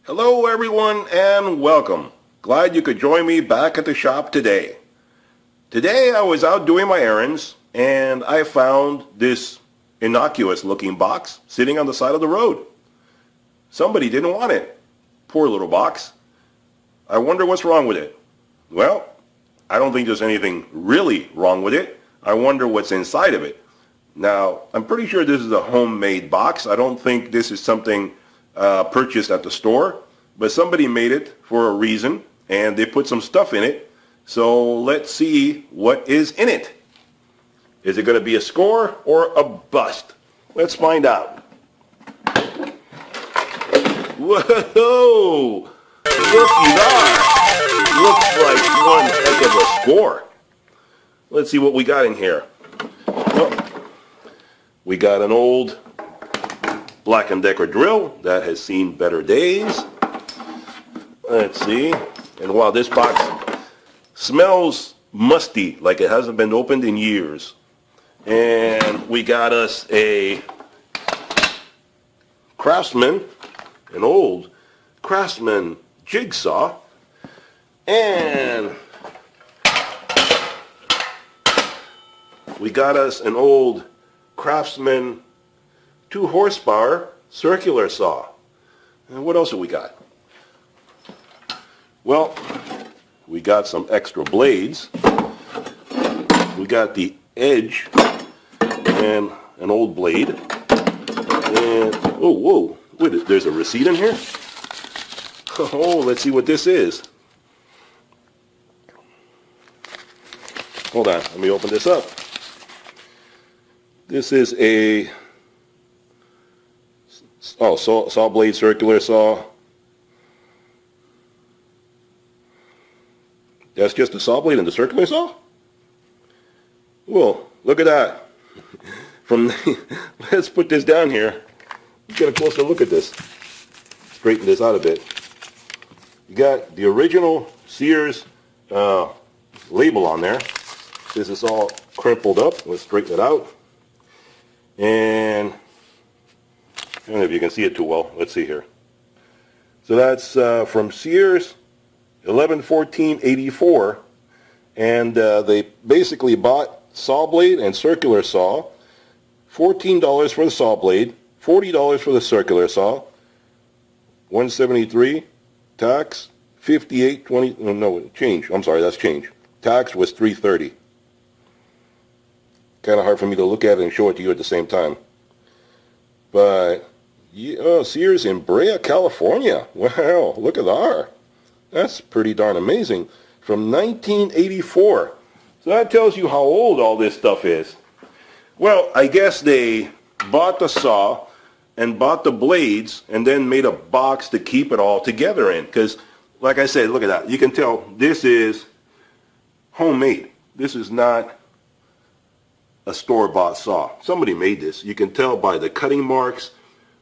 Hello everyone and welcome. Glad you could join me back at the shop today. Today I was out doing my errands and I found this innocuous looking box sitting on the side of the road. Somebody didn't want it. Poor little box. I wonder what's wrong with it. Well, I don't think there's anything really wrong with it. I wonder what's inside of it. Now, I'm pretty sure this is a homemade box. I don't think this is something purchased at the store, but somebody made it for a reason and they put some stuff in it. So let's see what is in it. Is it going to be a score or a bust? Let's find out. Whoa! Looky there! Looks like one heck of a score. Let's see what we got in here. Oh, we got an old Black & Decker drill that has seen better days. Let's see. And wow, this box smells musty, like it hasn't been opened in years. And we got us a Craftsman, an old Craftsman jigsaw. And we got us an old Craftsman 2 horsepower circular saw. And what else have we got? Well, we got some extra blades. We got the edge and an old blade. And oh, whoa, wait, there's a receipt in here? Oh, let's see what this is. Hold on, let me open this up. This is a saw blade circular saw. That's just a saw blade and the circular saw? Well, look at that. Let's put this down here. Let's get a closer look at this. Straighten this out a bit. You got the original Sears label on there. This is all crumpled up. Let's straighten it out. And I don't know if you can see it too well. Let's see here. So that's from Sears, 11/14/84, and they basically bought saw blade and circular saw, $14 for the saw blade, $40 for the circular saw, $173 tax, $58.20. No, change. I'm sorry, that's change. Tax was $330. Kind of hard for me to look at it and show it to you at the same time. But yeah, Sears in Brea, California. Wow, look at that. That's pretty darn amazing. From 1984. So that tells you how old all this stuff is. Well, I guess they bought the saw and bought the blades and then made a box to keep it all together in. Because, like I said, look at that. You can tell this is homemade. This is not a store-bought saw. Somebody made this. You can tell by the cutting marks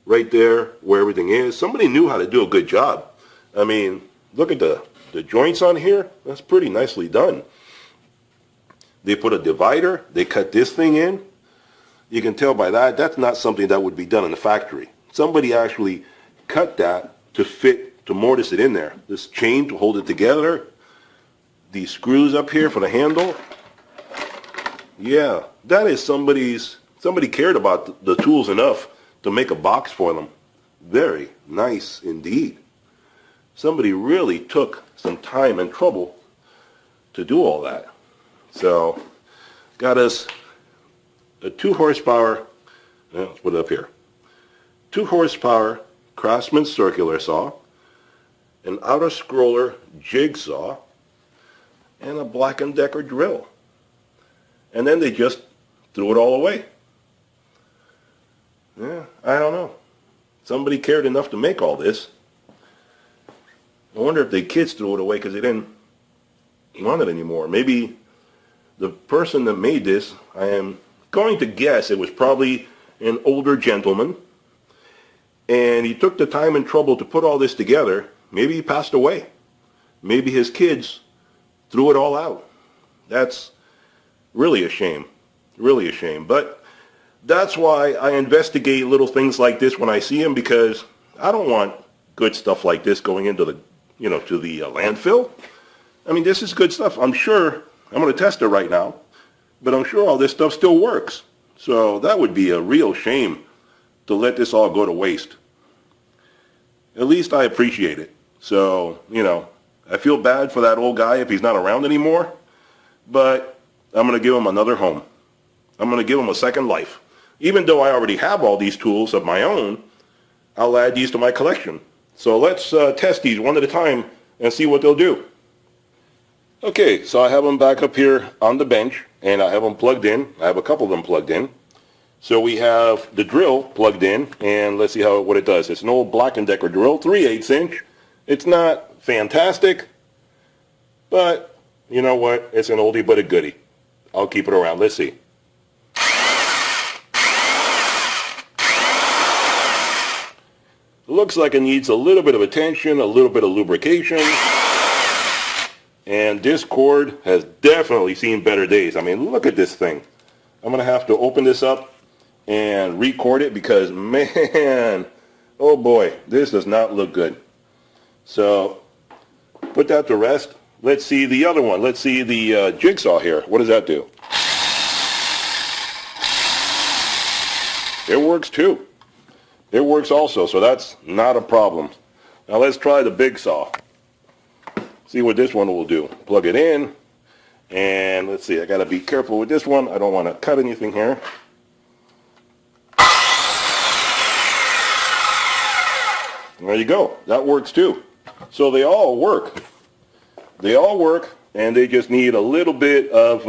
right there where everything is. Somebody knew how to do a good job. I mean, look at the joints on here. That's pretty nicely done. They put a divider. They cut this thing in. You can tell by that, that's not something that would be done in the factory. Somebody actually cut that to fit, to mortise it in there. This chain to hold it together. These screws up here for the handle. Yeah, that is somebody cared about the tools enough to make a box for them. Very nice indeed. Somebody really took some time and trouble to do all that. So, got us a 2 horsepower, let's put it up here, 2 horsepower Craftsman circular saw, an outer scroller jigsaw, and a Black & Decker drill. And then they just threw it all away. Yeah, I don't know. Somebody cared enough to make all this. I wonder if the kids threw it away because they didn't want it anymore. Maybe the person that made this, I am going to guess it was probably an older gentleman. And he took the time and trouble to put all this together. Maybe he passed away. Maybe his kids threw it all out. That's really a shame. Really a shame. But that's why I investigate little things like this when I see them, because I don't want good stuff like this going into the, to the landfill. I mean, this is good stuff. I'm sure, I'm going to test it right now, but I'm sure all this stuff still works. So that would be a real shame to let this all go to waste. At least I appreciate it. So, I feel bad for that old guy if he's not around anymore, but I'm going to give him another home. I'm going to give him a second life. Even though I already have all these tools of my own, I'll add these to my collection. So let's test these one at a time and see what they'll do. Okay, so I have them back up here on the bench, and I have them plugged in. I have a couple of them plugged in. So we have the drill plugged in, and let's see what it does. It's an old Black & Decker drill, 3/8 inch. It's not fantastic, but you know what? It's an oldie but a goodie. I'll keep it around. Let's see. Looks like it needs a little bit of attention, a little bit of lubrication. And this cord has definitely seen better days. I mean, look at this thing. I'm going to have to open this up and record it because, man, oh boy, this does not look good. So, put that to rest. Let's see the other one. Let's see the jigsaw here. What does that do? It works too. It works also, so that's not a problem. Now let's try the big saw. See what this one will do. Plug it in, and let's see, I gotta be careful with this one. I don't want to cut anything here. There you go. That works too. So they all work. They all work, and they just need a little bit of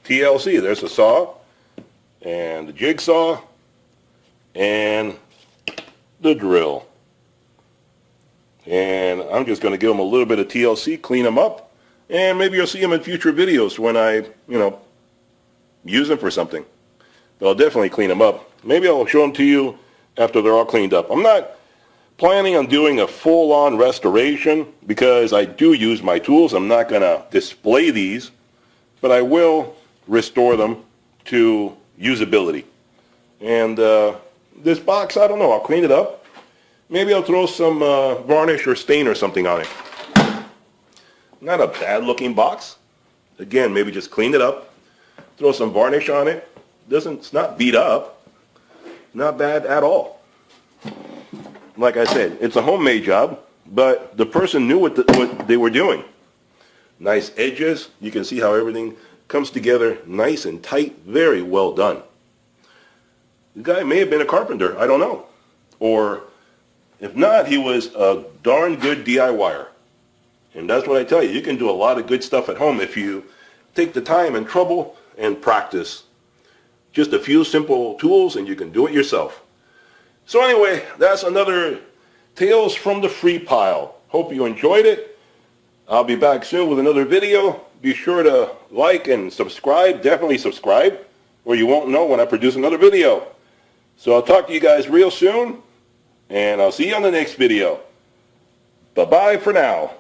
TLC. There's the saw, and the jigsaw, and the drill. And I'm just going to give them a little bit of TLC, clean them up, and maybe you'll see them in future videos when I, use them for something. But I'll definitely clean them up. Maybe I'll show them to you after they're all cleaned up. I'm not planning on doing a full-on restoration because I do use my tools. I'm not going to display these, but I will restore them to usability. And this box, I don't know, I'll clean it up. Maybe I'll throw some varnish or stain or something on it. Not a bad looking box. Again, maybe just clean it up, throw some varnish on it. It's not beat up. Not bad at all. Like I said, it's a homemade job, but the person knew what they were doing. Nice edges. You can see how everything comes together nice and tight. Very well done. The guy may have been a carpenter. I don't know. Or if not, he was a darn good DIYer. And that's what I tell you. You can do a lot of good stuff at home if you take the time and trouble and practice. Just a few simple tools and you can do it yourself. So anyway, that's another Tales from the Free Pile. Hope you enjoyed it. I'll be back soon with another video. Be sure to like and subscribe. Definitely subscribe, or you won't know when I produce another video. So I'll talk to you guys real soon, and I'll see you on the next video. Bye-bye for now.